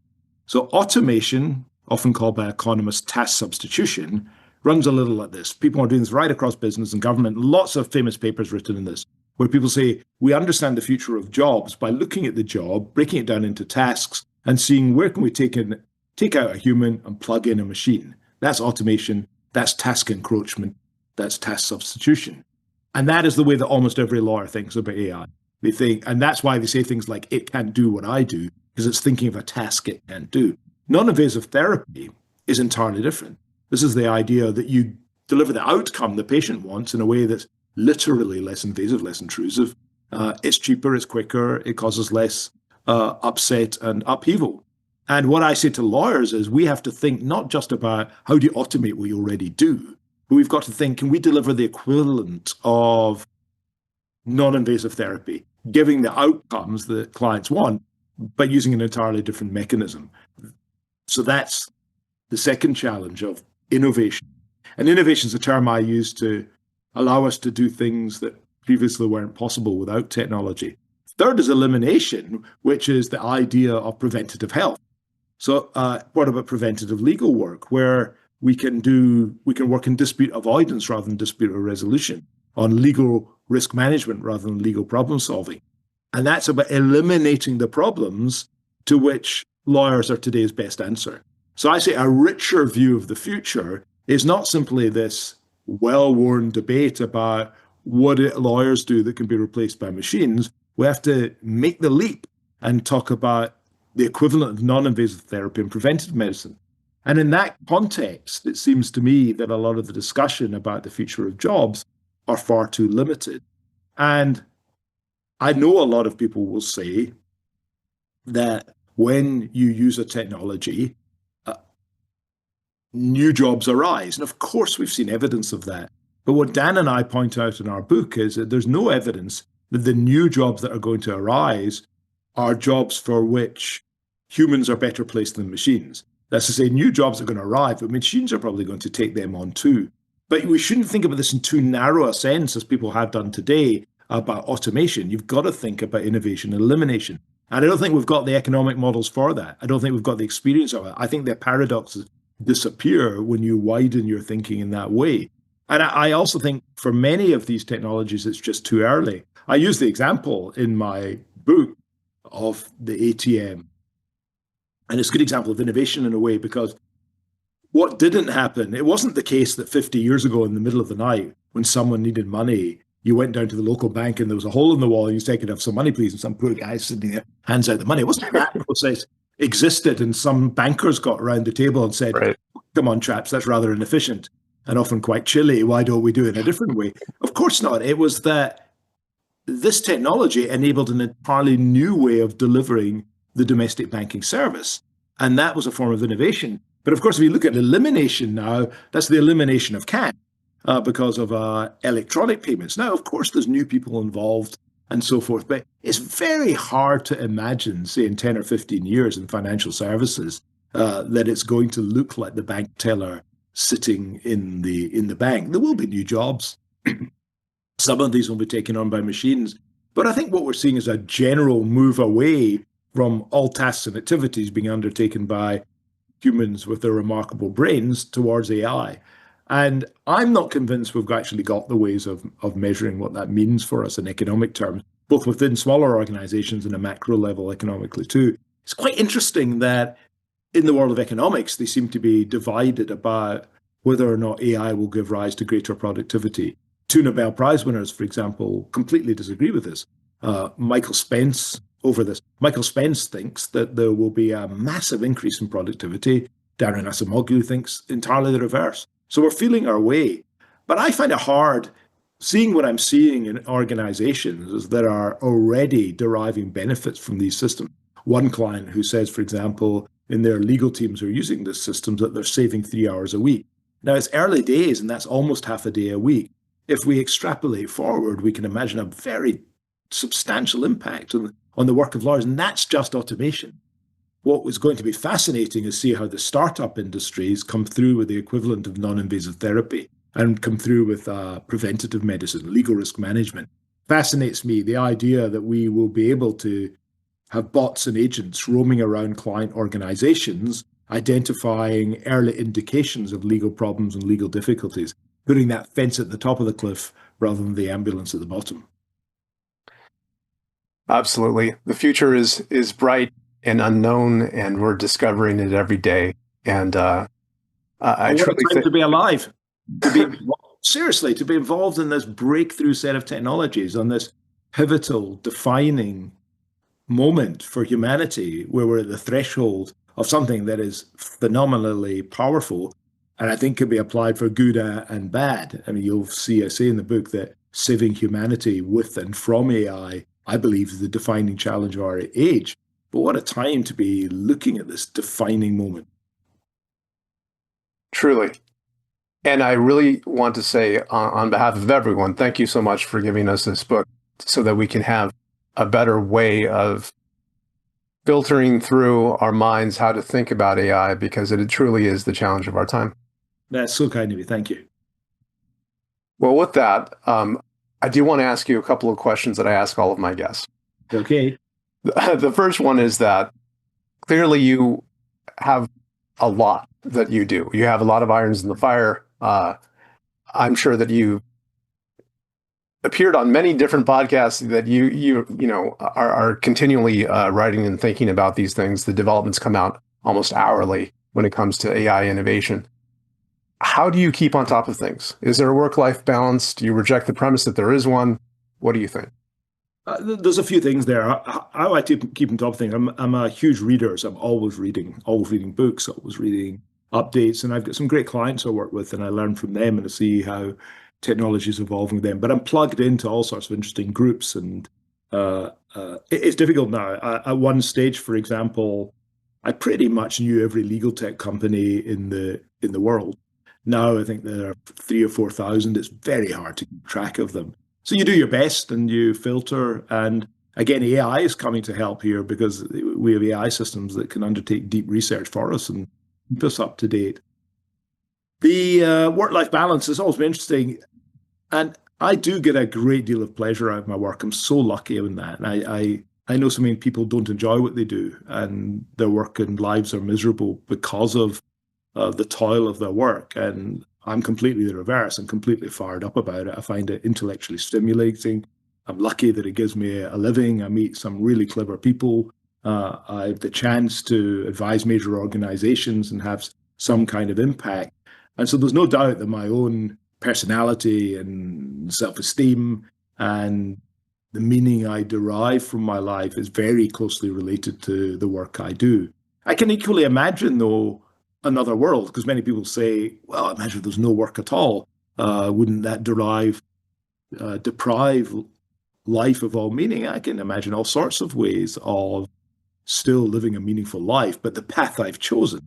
So automation, often called by economists task substitution, runs a little like this. People are doing this right across business and government. Lots of famous papers written in this, where people say, we understand the future of jobs by looking at the job, breaking it down into tasks, and seeing where can we take out a human and plug in a machine. That's automation. That's task encroachment. That's task substitution. And that is the way that almost every lawyer thinks about AI. They think, and that's why they say things like, it can't do what I do, because it's thinking of a task it can't do. Non-invasive therapy is entirely different. This is the idea that you deliver the outcome the patient wants in a way that's literally less invasive, less intrusive. It's cheaper, it's quicker, it causes less upset and upheaval. And what I say to lawyers is we have to think not just about how do you automate what you already do, but we've got to think, can we deliver the equivalent of non-invasive therapy, giving the outcomes that clients want, but using an entirely different mechanism? So that's the second challenge of innovation. And innovation is a term I use to allow us to do things that previously weren't possible without technology. Third is elimination, which is the idea of preventative health. So what about preventative legal work, where we can work in dispute avoidance rather than dispute resolution, on legal risk management rather than legal problem solving. And that's about eliminating the problems to which lawyers are today's best answer. So I say a richer view of the future is not simply this well-worn debate about what lawyers do that can be replaced by machines. We have to make the leap and talk about the equivalent of non-invasive therapy and preventative medicine. And in that context, it seems to me that a lot of the discussion about the future of jobs are far too limited. And I know a lot of people will say that when you use a technology, new jobs arise. And of course, we've seen evidence of that. But what Dan and I point out in our book is that there's no evidence that the new jobs that are going to arise are jobs for which humans are better placed than machines. That's to say, new jobs are going to arrive, but machines are probably going to take them on too. But we shouldn't think about this in too narrow a sense as people have done today about automation. You've got to think about innovation and elimination. And I don't think we've got the economic models for that. I don't think we've got the experience of it. I think the paradoxes disappear when you widen your thinking in that way. And I also think for many of these technologies, it's just too early. I use the example in my book of the ATM. And it's a good example of innovation in a way, because what didn't happen, it wasn't the case that 50 years ago in the middle of the night, when someone needed money, you went down to the local bank and there was a hole in the wall and you said, "Could I have some money, please?" And some poor guy sitting there hands out the money. It wasn't that process existed and some bankers got around the table and said, Right. "Come on, chaps, that's rather inefficient and often quite chilly. Why don't we do it in a different way?" Of course not. It was that this technology enabled an entirely new way of delivering the domestic banking service. And that was a form of innovation. But of course, if you look at elimination now, that's the elimination of cash because of electronic payments. Now, of course, there's new people involved and so forth, but it's very hard to imagine, say, in 10 or 15 years in financial services, that it's going to look like the bank teller sitting in the bank. There will be new jobs. Some of these will be taken on by machines. But I think what we're seeing is a general move away from all tasks and activities being undertaken by humans with their remarkable brains towards AI. And I'm not convinced we've actually got the ways of measuring what that means for us in economic terms, both within smaller organizations and a macro level economically too. It's quite interesting that in the world of economics, they seem to be divided about whether or not AI will give rise to greater productivity. Two Nobel Prize winners, for example, completely disagree with this. Michael Spence over this. Michael Spence thinks that there will be a massive increase in productivity. Darren Acemoglu thinks entirely the reverse. So we're feeling our way. But I find it hard seeing what I'm seeing in organizations that are already deriving benefits from these systems. One client who says, for example, in their legal teams who are using these systems, that they're saving 3 hours a week. Now, it's early days, and that's almost half a day a week. If we extrapolate forward, we can imagine a very substantial impact on the work of lawyers, and that's just automation. What was going to be fascinating is see how the startup industries come through with the equivalent of non-invasive therapy and come through with preventative medicine, legal risk management. Fascinates me the idea that we will be able to have bots and agents roaming around client organizations, identifying early indications of legal problems and legal difficulties, putting that fence at the top of the cliff rather than the ambulance at the bottom. Absolutely. The future is bright and unknown, and we're discovering it every day. And I truly think to be alive, to be seriously, to be involved in this breakthrough set of technologies on this pivotal, defining moment for humanity, where we're at the threshold of something that is phenomenally powerful, and I think could be applied for good and bad. I mean, you'll see, I say in the book that saving humanity with and from AI, I believe, is the defining challenge of our age. But what a time to be looking at this defining moment. truly. And I really want to say on behalf of everyone, thank you so much for giving us this book so that we can have a better way of filtering through our minds how to think about AI, because it truly is the challenge of our time. That's so kind of you. Thank you. Well, with that, I do want to ask you a couple of questions that I ask all of my guests. Okay. The first one is that clearly you have a lot that you do. You have a lot of irons in the fire. I'm sure that you appeared on many different podcasts that you know are continually writing and thinking about these things. The developments come out almost hourly when it comes to AI innovation. How do you keep on top of things? Is there a work-life balance? Do you reject the premise that there is one? What do you think? There's a few things there. I like to keep on top of things. I'm a huge reader, so I'm always reading books, always reading updates, and I've got some great clients I work with, and I learn from them and I see how technology is evolving with them. But I'm plugged into all sorts of interesting groups, and it's difficult now. At one stage, for example, I pretty much knew every legal tech company in the world. Now I think there are 3 or 4 thousand. It's very hard to keep track of them. So you do your best and you filter. And again, AI is coming to help here because we have AI systems that can undertake deep research for us and keep us up to date. The work-life balance has always been interesting, and I do get a great deal of pleasure out of my work. I'm so lucky in that. And I know so many people don't enjoy what they do, and their work and lives are miserable because of the toil of their work. And I'm completely the reverse. I'm completely fired up about it. I find it intellectually stimulating. I'm lucky that it gives me a living. I meet some really clever people. I have the chance to advise major organizations and have some kind of impact. And so there's no doubt that my own personality and self esteem and the meaning I derive from my life is very closely related to the work I do. I can equally imagine, though, another world, because many people say, well, imagine there's no work at all. Wouldn't that deprive life of all meaning? I can imagine all sorts of ways of still living a meaningful life, but the path I've chosen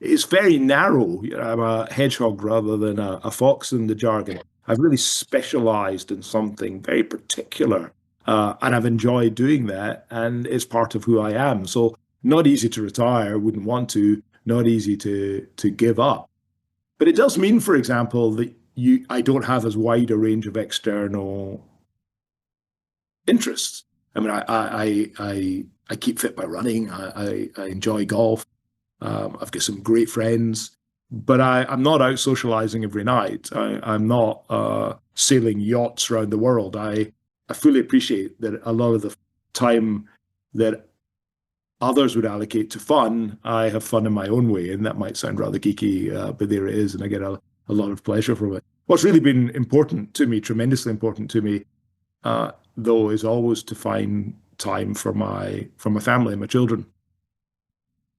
is very narrow. I'm a hedgehog rather than a fox in the jargon. I've really specialized in something very particular, and I've enjoyed doing that, and it's part of who I am. So not easy to retire, wouldn't want to, not easy to give up. But it does mean, for example, that I don't have as wide a range of external interests. I mean, I keep fit by running. I enjoy golf. I've got some great friends, but I'm not out socializing every night. I'm not sailing yachts around the world. I fully appreciate that a lot of the time that others would allocate to fun, I have fun in my own way, and that might sound rather geeky, but there it is, and I get a lot of pleasure from it. What's really been important to me, tremendously important to me, though, is always to find time for my family and my children.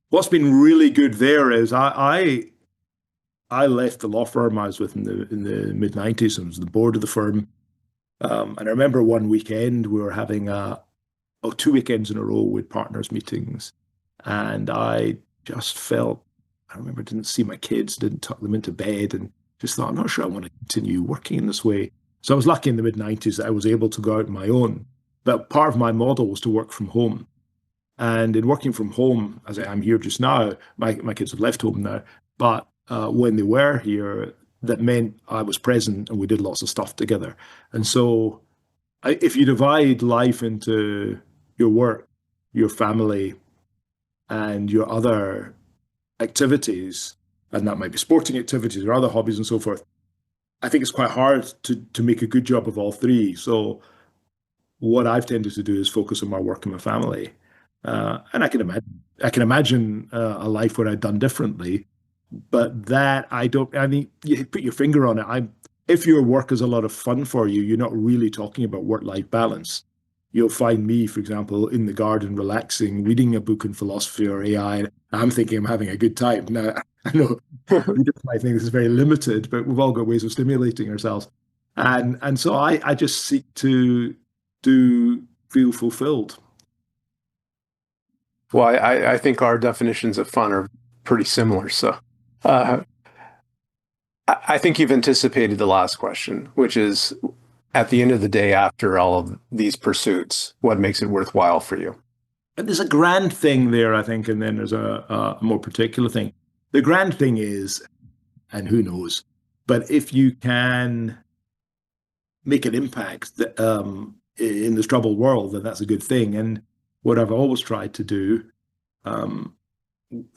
What's been really good there is I left the law firm I was with in the mid 90s and was the board of the firm. And I remember one weekend we were having 2 weekends in a row with partners meetings, and I just felt, I remember, didn't see my kids, didn't tuck them into bed, and just thought, I'm not sure I want to continue working in this way. So I was lucky in the mid 90s that I was able to go out on my own. But part of my model was to work from home. And in working from home, as I am here just now, my kids have left home now. But when they were here, that meant I was present and we did lots of stuff together. And so if you divide life into your work, your family, and your other activities, and that might be sporting activities or other hobbies and so forth, I think it's quite hard to make a good job of all three. So what I've tended to do is focus on my work and my family. And I can imagine a life where I'd done differently, but that I don't. I mean, you put your finger on it. If your work is a lot of fun for you, you're not really talking about work-life balance. You'll find me, for example, in the garden, relaxing, reading a book in philosophy or AI. And I'm thinking I'm having a good time. Now, I know readers might think this is very limited, but we've all got ways of stimulating ourselves. And so I just seek to feel fulfilled. Well, I think our definitions of fun are pretty similar. So uh, I think you've anticipated the last question, which is at the end of the day, after all of these pursuits, what makes it worthwhile for you? And there's a grand thing there, I think, and then there's a more particular thing. The grand thing is, and who knows, but if you can make an impact in this troubled world, then that's a good thing. And what I've always tried to do um,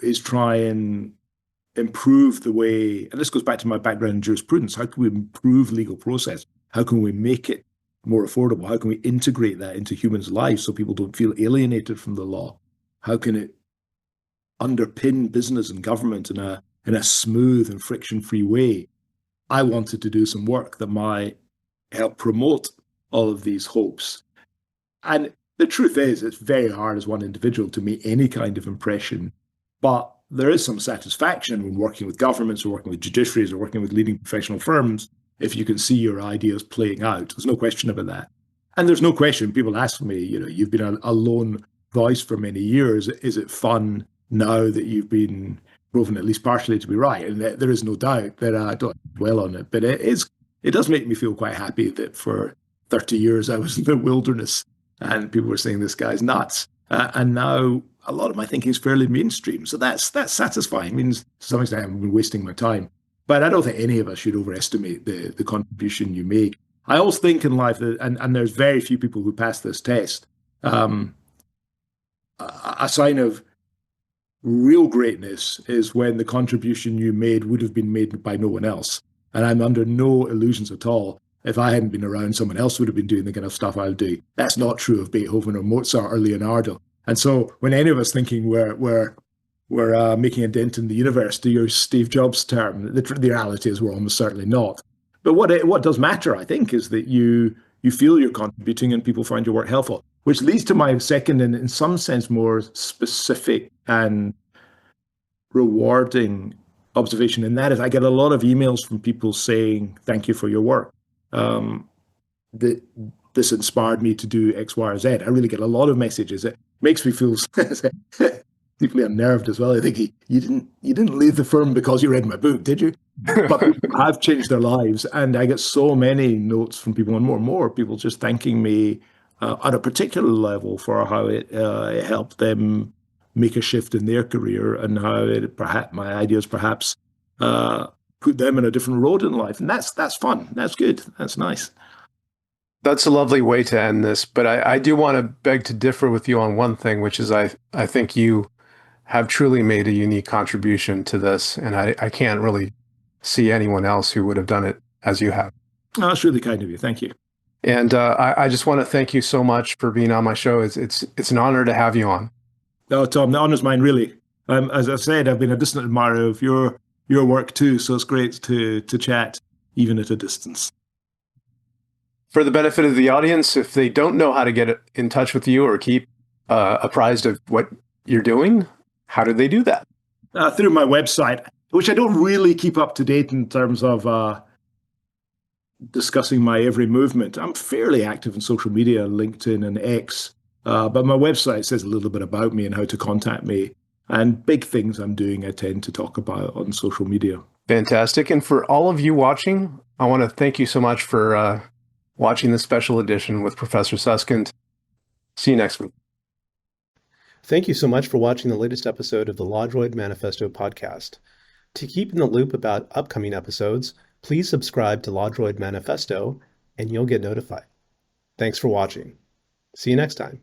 is try and improve the way, and this goes back to my background in jurisprudence. How can we improve legal process? How can we make it more affordable? How can we integrate that into humans' lives so people don't feel alienated from the law? How can it underpin business and government in a smooth and friction-free way? I wanted to do some work that might help promote all of these hopes. And the truth is, it's very hard as one individual to make any kind of impression. But there is some satisfaction when working with governments or working with judiciaries or working with leading professional firms if you can see your ideas playing out. There's no question about that. And there's no question, people ask me, you've been a lone voice for many years. Is it fun now that you've been proven at least partially to be right? And there is no doubt that I don't dwell on it, but it does make me feel quite happy that for 30 years I was in the wilderness and people were saying this guy's nuts. And now a lot of my thinking is fairly mainstream. So that's satisfying. It means to some extent I haven't been wasting my time. But I don't think any of us should overestimate the contribution you make. I always think in life that, and there's very few people who pass this test, a sign of real greatness is when the contribution you made would have been made by no one else. And I'm under no illusions at all. If I hadn't been around, someone else would have been doing the kind of stuff I would do. That's not true of Beethoven or Mozart or Leonardo. And so when any of us thinking we're making a dent in the universe, to use Steve Jobs' term, the reality is we're almost certainly not. But what does matter, I think, is that you feel you're contributing and people find your work helpful, which leads to my second and in some sense more specific and rewarding observation. And that is I get a lot of emails from people saying, thank you for your work. That this inspired me to do X, Y, or Z. I really get a lot of messages. It makes me feel deeply unnerved as well. I think you didn't leave the firm because you read my book, did you? But people have changed their lives, and I get so many notes from people, and more people just thanking me at a particular level for how it helped them make a shift in their career, and how it perhaps my ideas perhaps put them in a different road in life, and that's fun. That's good. That's nice. That's a lovely way to end this, but I do want to beg to differ with you on one thing, which is I think you have truly made a unique contribution to this, and I can't really see anyone else who would have done it as you have. Oh, that's really kind of you. Thank you. And I just want to thank you so much for being on my show. It's an honor to have you on. Oh, Tom, the honor's mine, really. As I've said, I've been a distant admirer of your work too, so it's great to chat, even at a distance. For the benefit of the audience, if they don't know how to get in touch with you or keep apprised of what you're doing, how do they do that? Through my website, which I don't really keep up to date in terms of discussing my every movement. I'm fairly active in social media, LinkedIn and X, but my website says a little bit about me and how to contact me. And big things I'm doing, I tend to talk about on social media. Fantastic. And for all of you watching, I want to thank you so much for watching this special edition with Professor Susskind. See you next week. Thank you so much for watching the latest episode of the LawDroid Manifesto podcast. To keep in the loop about upcoming episodes, please subscribe to LawDroid Manifesto and you'll get notified. Thanks for watching. See you next time.